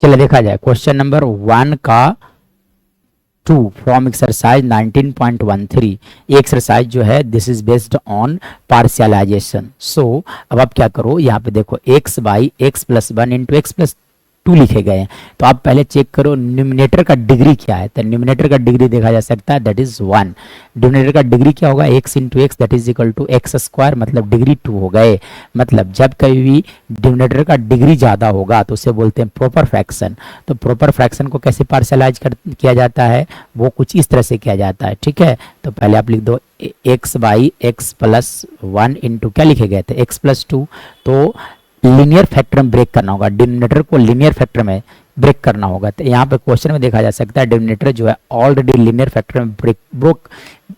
चलिए देखा जाए क्वेश्चन नंबर 1 का 2 फ्रॉम एक्सरसाइज 19.13। ये एक्सरसाइज जो है दिस इज बेस्ड ऑन पार्शियलाइजेशन। सो अब आप क्या करो, यहाँ पे देखो x by X plus one into x plus two लिखे गए हैं। तो आप पहले चेक करो न्यूमिनेटर का डिग्री क्या है। तो न्यूमिनेटर का डिग्री देखा जा सकता है दैट इज 1। डिनोमिनेटर का डिग्री क्या होगा, x into X that is equal to X square, मतलब डिग्री 2 हो गए। मतलब जब कभी भी डिनोमिनेटर का डिग्री ज़्यादा होगा तो उसे बोलते हैं प्रॉपर फ्रैक्शन। तो प्रॉपर फ्रैक्शन को कैसे पार्शलाइज किया जाता है, वो कुछ इस तरह से किया जाता है। ठीक है, तो पहले आप लिख दो x by X plus one into क्या लिखे गए थे एक्स प्लस टू। तो लीनियर फैक्टर में ब्रेक करना होगा, डिनोमिनेटर को लीनियर फैक्टर में ब्रेक करना होगा। तो यहाँ पे क्वेश्चन में देखा जा सकता है डिनोमिनेटर जो है ऑलरेडी लीनियर फैक्टर में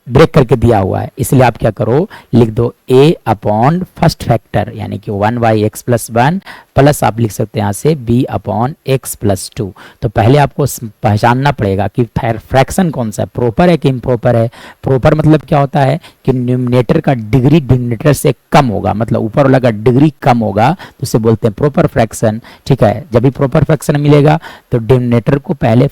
ब्रेक करके दिया हुआ है। इसलिए आप क्या करो, लिख दो a अपॉन फर्स्ट फैक्टर यानी कि 1 by X plus one plus आप लिख सकते हैं यहाँ से b upon x plus two. तो पहले आपको पहचानना पड़ेगा कि फ्रैक्शन कौन सा है, प्रॉपर है कि इम्प्रॉपर है। प्रॉपर मतलब क्या होता है कि न्यूमिनेटर का डिग्री डिनोमिनेटर से कम होगा, मतलब ऊपर वाला का डिग्री कम होगा तो उसे बोलते हैं प्रॉपर फ्रैक्शन। ठीक है, जब भी प्रॉपर फ्रैक्शन मिलेगा तो डिनोमिनेटर को पहले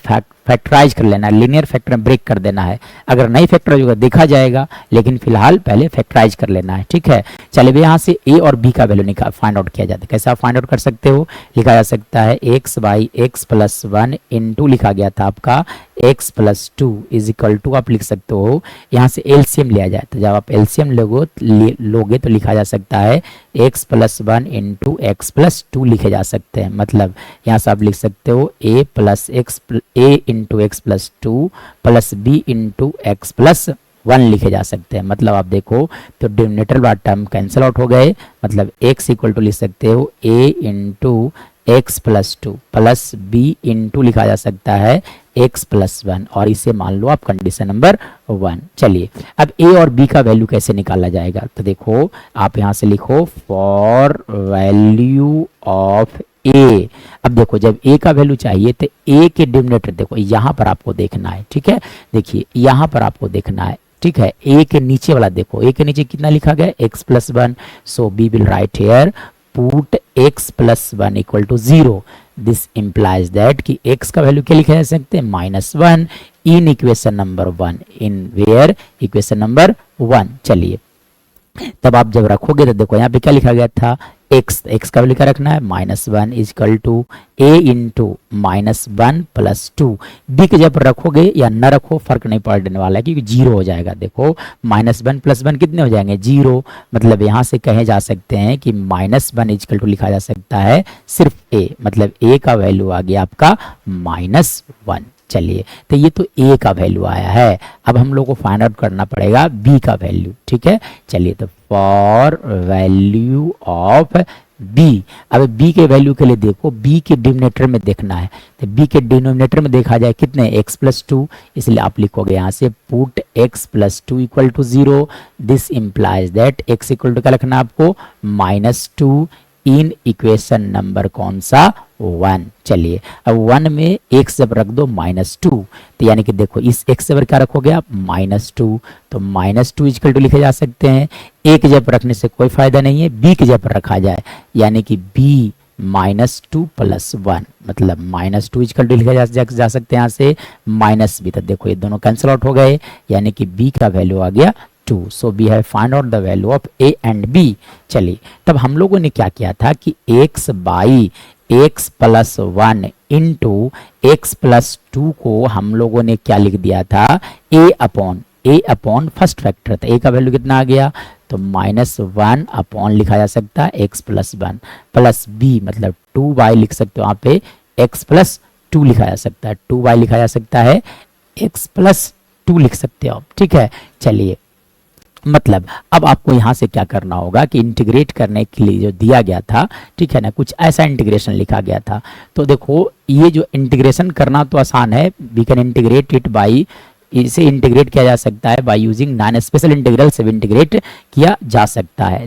फैक्टराइज कर लेना है, लीनियर फैक्टर में ब्रेक कर देना है। अगर नहीं फैक्टराइज होगा देखा जाएगा, लेकिन फिलहाल पहले फैक्टराइज कर लेना है। ठीक है, चलिए यहाँ से a और b का वैल्यू फाइंड आउट किया जाता है। कैसे आप फाइंड आउट कर सकते हो, लिखा जा सकता है x by X plus one into लिखा गया था आपका x plus two is equal to आप लिख सकते हो यहाँ से एलसीएम लिया जाए। तो जब आप एलसीएम लोगे तो लिखा जा सकता है x plus one into x plus two लिखे जा सकते हैं। मतलब यहाँ से आप लिख सकते हो a plus x a into x plus two plus b into x plus one लिखे जा सकते हैं। मतलब आप देखो तो डिनोमिनेटर वाला टर्म कैंसिल आउट हो गए, मतलब x इक्वल टू लिख सकते हो a into x plus two plus b into लिखा जा सकता है x प्लस वन, और इसे मान लो आप कंडीशन नंबर 1। चलिए अब a और b का वैल्यू कैसे निकाला जाएगा, तो देखो आप यहाँ से लिखो फॉर वैल्यू ऑफ a। अब देखो जब a का वैल्यू चाहिए तो a के डिनोमिनेटर देखो यहाँ पर आपको देखना है। ठीक है, देखिए यहाँ पर आपको देखना है। ठीक है, a के नीचे वाला देखो, a के नीचे कितना लिखा गया x plus one. So we will write here put x plus one equal to 0। This implies that कि x का वैल्यू क्या लिखा जा सकते हैं -1 in equation number 1, in where equation number 1। चलिए तब आप जब रखोगे तो देखो यहाँ पे क्या लिखा गया था x का वैल्यू क्या रखना है -1 is equal to a into -1 plus two. b के जब रखोगे या न रखो फर्क नहीं पड़ने वाला है क्योंकि 0 हो जाएगा। देखो -1 प्लस 1 कितने हो जाएंगे 0। मतलब यहाँ से कहे जा सकते हैं कि -1 इज इक्वल टू लिखा जा सकता है सिर्फ a, मतलब a का वैल्यू आ गया आपका -1। चलिए तो ये तो a का वैल्यू आया है, अब हम लोग को फाइंड आउट करना पड़ेगा b का वैल्यू। ठीक है, चलिए तो फॉर वैल्यू ऑफ b। अब b के वैल्यू के लिए देखो b के डिनोमिनेटर में देखना है, तो b के डिनोमिनेटर में देखा जाए कितने x प्लस टू, इसलिए आप लिखोगे यहाँ से put x plus two equal to 0। This implies that x equal to क्या लिखना है आपको -2 इन इक्वेशन नंबर कौन सा 1। चलिए अब 1 में x जब रख दो -2, तो यानी कि देखो इस x जब क्या रखोगे आप -2, तो -2 इक्वल टू लिखे जा सकते हैं। a के जब रखने से कोई फायदा नहीं है, b के जब रखा जाए यानी कि b -2 प्लस 1, मतलब -2 इक्वल टू लिखा जा सकते हैं यहाँ से -b। तो देखो ये दोनों कैंसिल आउट हो गए यानी कि b का वैल्यू आ गया 2। So we have find out the value of a and b। चलिए तब हम लोगों ने क्या किया था कि x by X plus one into x plus two को हम लोगों ने क्या लिख दिया था a अपॉन फर्स्ट फैक्टर था। a का वैल्यू कितना आ गया तो -1 अपॉन लिखा जा सकता है x plus one plus b, मतलब 2y लिख सकते हो यहाँ पे x प्लस 2 लिखा जा सकता है, 2y लिखा जा सकता है x प्लस 2 लिख सकते हो। ठीक है, चलिए मतलब अब आपको यहाँ से क्या करना होगा कि इंटीग्रेट करने के लिए जो दिया गया था, ठीक है ना, कुछ ऐसा इंटीग्रेशन लिखा गया था। तो देखो ये जो इंटीग्रेशन करना तो आसान है, we can integrate it by, इसे इंटीग्रेट किया जा सकता है by using non special integral से भी इंटीग्रेट किया जा सकता है,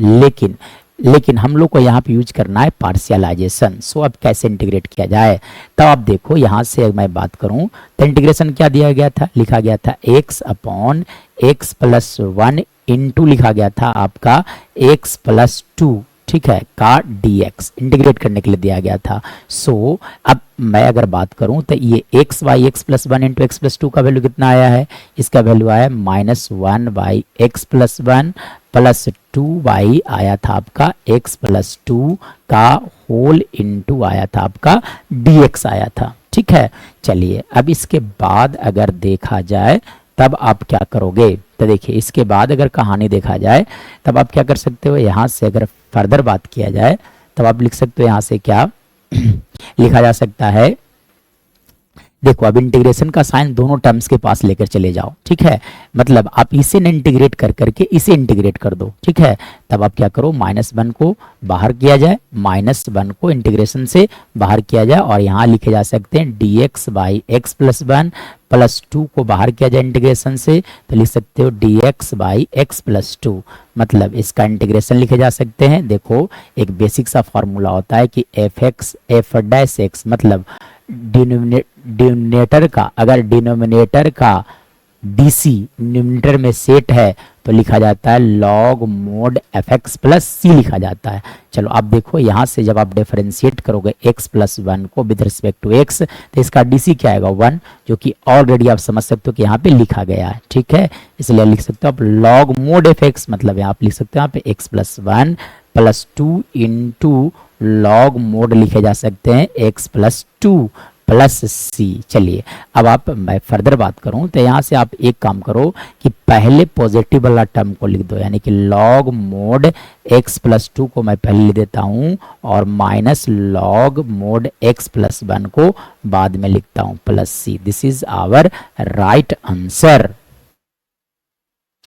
लेकिन हम लोग को यहाँ पे यूज करना है पार्शियलाइजेशन। सो अब कैसे इंटीग्रेट किया जाए, तब आप देखो यहाँ से मैं बात करूँ तो इंटीग्रेशन क्या दिया गया था, लिखा गया था x upon x plus one into लिखा गया था आपका x प्लस टू। ठीक है, का dx इंटीग्रेट करने के लिए दिया गया था। सो अब मैं अगर बात करूं तो ये x by X plus one into x plus two का वैल्यू कितना आया है, इसका वैल्यू आया -1 by X plus one plus 2 by आया था आपका एक्स प्लस टू का होल इंटू आया था आपका dx आया था। ठीक है, चलिए अब इसके बाद अगर देखा जाए तब आप क्या करोगे, तो देखिए इसके बाद अगर कहानी देखा जाए तब आप क्या कर सकते हो, यहाँ से अगर फर्दर बात किया जाए तब आप लिख सकते हो यहाँ से क्या लिखा जा सकता है, देखो अब इंटीग्रेशन का साइन दोनों टर्म्स के पास लेकर चले जाओ। ठीक है, मतलब आप इसे न इंटीग्रेट कर करके इसे इंटीग्रेट कर दो। ठीक है, तब आप क्या करो, -1 को बाहर किया जाए, -1 को इंटीग्रेशन से बाहर किया जाए और यहाँ लिखे जा सकते हैं dx by X plus one plus 2 को बाहर किया जाए इंटीग्रेशन से तो लिख सकते हो dx by X plus two, मतलब इसका इंटीग्रेशन लिखे जा सकते हैं। देखो एक बेसिक सा फॉर्मूला होता है कि f डैश x मतलब डिनोमिनेटर का, अगर डिनोमिनेटर का dc न्यूमरेटर में सेट है तो लिखा जाता है log mod fx प्लस सी लिखा जाता है। चलो आप देखो यहाँ से जब आप डिफरेंशिएट करोगे x प्लस वन को विद रिस्पेक्ट टू x तो इसका dc क्या आएगा 1, जो कि ऑलरेडी आप समझ सकते हो कि यहाँ पे लिखा गया है। ठीक है, इसलिए लिख सकते हो आप log mod fx, मतलब यहाँ आप लिख सकते हो यहाँ पे x plus one plus two into log mode लिखे जा सकते हैं x प्लस टू प्लस सी। चलिए अब आप मैं फर्दर बात करूं तो यहाँ से आप एक काम करो कि पहले पॉजिटिव वाला टर्म को लिख दो, यानी कि log mod x plus two को मैं पहले लिख देता हूं और minus log mod x plus one को बाद में लिखता हूं plus C. This is our right answer.